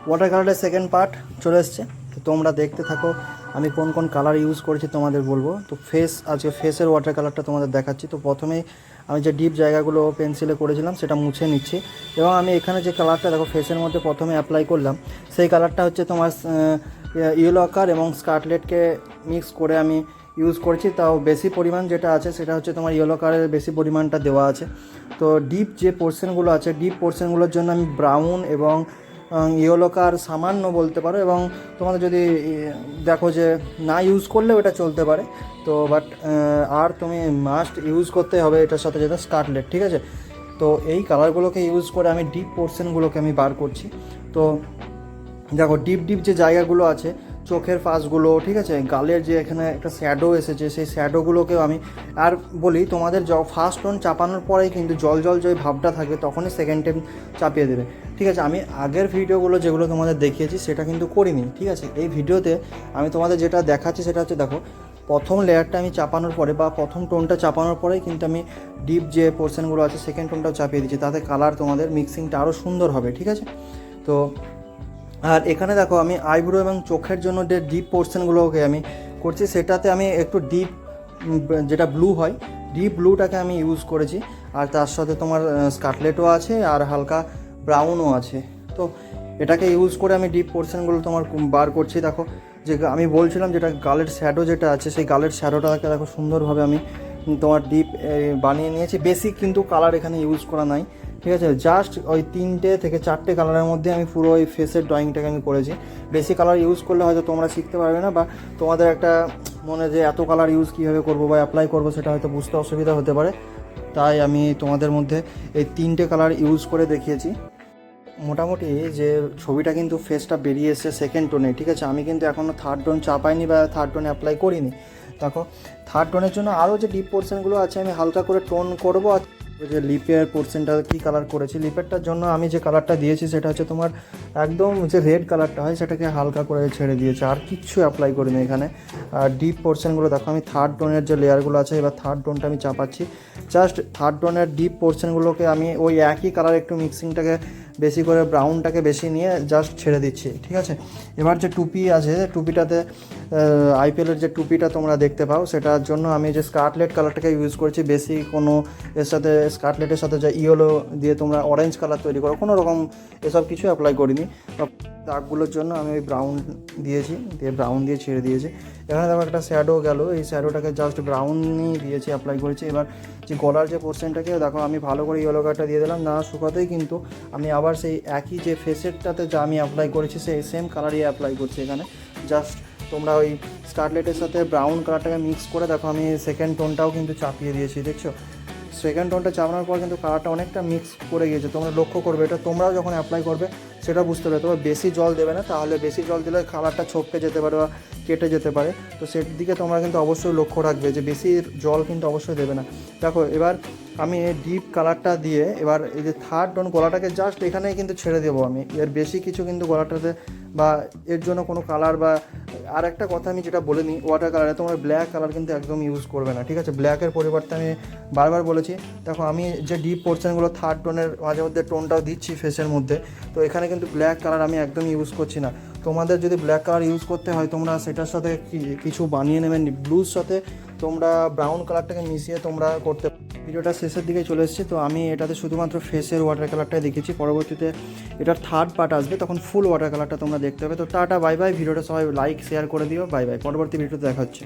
Water কালারের second part চলে এসছে। তো তোমরা দেখতে থাকো আমি কোন কোন কালার ইউজ করেছি তোমাদের বলবো। তো আজকে ফেসের ওয়াটার কালারটা তোমাদের দেখাচ্ছি। তো প্রথমেই আমি যে ডিপ জায়গাগুলো পেন্সিলে করেছিলাম সেটা মুছে নিচ্ছি, এবং আমি এখানে যে কালারটা দেখো ফেসের মধ্যে প্রথমে অ্যাপ্লাই করলাম, সেই কালারটা হচ্ছে তোমার ইয়েলো আকার এবং স্কারলেটকে মিক্স করে আমি ইউজ করেছি। তাও বেশি পরিমাণ যেটা আছে সেটা হচ্ছে তোমার ইয়েলো কালারের বেশি পরিমাণটা দেওয়া আছে। তো ডিপ যে পোর্শনগুলো আছে, ডিপ পোর্শনগুলোর জন্য আমি ব্রাউন এবং ইয়েলো কালার সামান্য বলতে পারো, এবং তোমাদের যদি দেখো যে না ইউজ করলেও এটা চলতে পারে। তো বাট আর তুমি মাস্ট ইউজ করতে হবে এটার সাথে যেটা স্কারলেট, ঠিক আছে। তো এই কালারগুলোকে ইউজ করে আমি ডিপ পোর্শনগুলোকে আমি বার করছি। তো দেখো ডিপ ডিপ যে জায়গাগুলো আছে, চোখের ফাঁসগুলো, ঠিক আছে, গালের যে এখানে একটা শ্যাডো এসেছে সেই শ্যাডোগুলোকেও আমি আর বলি তোমাদের ফার্স্ট টোন চাপানোর পরেই কিন্তু জল জল যে ভাবটা থাকবে তখনই সেকেন্ড টাইম চাপিয়ে দেবে, ঠিক আছে। আমি আগের ভিডিওগুলো যেগুলো তোমাদের দেখিয়েছি সেটা কিন্তু করিনি, ঠিক আছে। এই ভিডিওতে আমি তোমাদের যেটা দেখাচ্ছি সেটা হচ্ছে দেখো প্রথম লেয়ারটা আমি চাপানোর পরে বা প্রথম টোনটা চাপানোর পরেই কিন্তু আমি ডিপ যে পোর্শনগুলো আছে সেকেন্ড টোনটাও চাপিয়ে দিচ্ছি, তাতে কালার তোমাদের মিক্সিংটা আরও সুন্দর হবে, ঠিক আছে। তো আর এখানে দেখো আমি আইব্রো এবং চোখের জন্য যে ডিপ পোর্শনগুলোকে আমি করছি সেটাতে আমি একটু ডিপ যেটা ব্লু হয়, ডিপ ব্লুটাকে আমি ইউজ করেছি। আর তার সাথে তোমার স্কারলেটও আছে আর হালকা ব্রাউনও আছে। তো এটাকে ইউজ করে আমি ডিপ পোর্শনগুলো তোমার বার করছি। দেখো যে আমি বলছিলাম যেটা গালের শ্যাডো যেটা আছে সেই গালের শ্যাডোটাকে দেখো সুন্দরভাবে আমি তোমার ডিপ বানিয়ে নিয়েছি। বেশি কিন্তু কালার এখানে ইউজ করা নাই, ঠিক আছে। জাস্ট ওই 3টে থেকে 4টে কালারের মধ্যে আমি পুরো ওই ফেসের ড্রয়িংটাকে আমি করেছি। বেশি কালার ইউজ করলে হয়তো তোমরা শিখতে পারবে না, বা তোমাদের একটা মনে যে এত কালার ইউজ কীভাবে করবো বা অ্যাপ্লাই করবো সেটা হয়তো বুঝতে অসুবিধা হতে পারে। তাই আমি তোমাদের মধ্যে এই 3টে কালার ইউজ করে দেখিয়েছি। মোটামুটি যে ছবিটা কিন্তু ফেসটা বেরিয়ে এসেছে সেকেন্ড টোনে, ঠিক আছে। আমি কিন্তু এখনও থার্ড টোন চাপাইনি বা থার্ড টোনে অ্যাপ্লাই করিনি। দেখো থার্ড টোনের জন্য আরও যে ডিপ পোর্শনগুলো আছে আমি হালকা করে টোন করবো। আর যে লিপের পোর্শনটা কী কালার করেছি, লিপেরটার জন্য আমি যে কালারটা দিয়েছি সেটা হচ্ছে তোমার একদম যে রেড কালারটা হয় সেটাকে হালকা করে ছেড়ে দিয়েছে, আর কিচ্ছু অ্যাপ্লাই করিনি এখানে। আর ডিপ পোর্শনগুলো দেখো আমি থার্ড টোনের যে লেয়ারগুলো আছে এবার থার্ড টোনটা আমি চাপাচ্ছি। জাস্ট থার্ড টোনের ডিপ পোর্শনগুলোকে আমি ওই একই কালার একটু মিক্সিংটাকে বেশি করে ব্রাউনটাকে বেশি নিয়ে জাস্ট ছেড়ে দিচ্ছি, ঠিক আছে। এবার যে টুপি আছে টুপিটাতে আইপিএলের যে টুপিটা তোমরা দেখতে পাও সেটার জন্য আমি যে স্কারলেট কালারটাকে ইউজ করেছি। বেশি কোনো এর সাথে স্কারলেটের সাথে যে ইয়েলো দিয়ে তোমরা অরেঞ্জ কালার তৈরি করো কোনো রকম এসব কিছু অ্যাপ্লাই করিনি। দাগগুলোর জন্য আমি ওই ব্রাউন দিয়েছি, দিয়ে ব্রাউন দিয়ে ছেড়ে দিয়েছি। এখানে দেখো একটা শ্যাডো গেল, এই শ্যাডোটাকে জাস্ট ব্রাউনই দিয়েছি, অ্যাপ্লাই করেছি। এবার যে গলার যে পোর্শনটাকে দেখো আমি ভালো করে ইয়েলো কালারটা দিয়ে দিলাম, না শুকাতেই কিন্তু আমি আবার সেই একই যে ফেসেরটাতে যা আমি অ্যাপ্লাই করেছি সেই সেম কালারই অ্যাপ্লাই করছি এখানে। জাস্ট তোমরা ওই স্কারলেটের সাথে ব্রাউন কালারটাকে মিক্স করে দেখো আমি সেকেন্ড টোনটাও কিন্তু চাপিয়ে দিয়েছি, দেখছো। সেকেন্ড টোনটা চাপানোর পর কিন্তু কালারটা অনেকটা মিক্স করে গিয়েছে, তোমরা লক্ষ্য করবে। এটা তোমরাও যখন অ্যাপ্লাই করবে সেটা বুঝতে পারবে। তোমরা বেশি জল দেবে না, তাহলে বেশি জল দিলে কালারটা ছপকে যেতে পারে বা কেটে যেতে পারে। তো সেদিকে তোমরা কিন্তু অবশ্যই লক্ষ্য রাখবে যে বেশি জল কিন্তু অবশ্যই দেবে না। দেখো এবার আমি ডিপ কালারটা দিয়ে এবার এই যে থার্ড টোন গলাটাকে জাস্ট এখানেই কিন্তু ছেড়ে দেবো আমি, এর বেশি কিছু কিন্তু গলাটাতে বা এর জন্য কোনো কালার বা আর একটা কথা আমি যেটা বলে নিই, ওয়াটার কালারে তোমরা ব্ল্যাক কালার কিন্তু একদম ইউজ করবে না, ঠিক আছে। ব্ল্যাকের পরিবর্তে আমি বারবার বলেছি, দেখো আমি যে ডিপ পোর্শনগুলো থার্ড টোনের মাঝে মধ্যে টোনটাও দিচ্ছি ফেসের মধ্যে, তো এখানে কিন্তু ব্ল্যাক কালার আমি একদম ইউজ করছি না। তোমাদের যদি ব্ল্যাক কালার ইউজ করতে হয় তোমরা সেটার সাথে কিছু বানিয়ে নেবেন, ব্লুর সাথে তোমরা ব্রাউন কালারটাকে মিশিয়ে তোমরা করতে। ভিডিওটা শেষের দিকে চলে এসেছে, তো আমি এটাতে শুধুমাত্র ফেসের ওয়াটার কালারটাই দেখেছি। পরবর্তীতে এটার থার্ড পার্ট আসবে তখন ফুল ওয়াটার কালারটা তোমরা দেখতে হবে। তো টাটা, বাই বাই। ভিডিওটা সবাই লাইক শেয়ার করে দিও, বাই বাই। পরবর্তী ভিডিওতে দেখা হচ্ছে।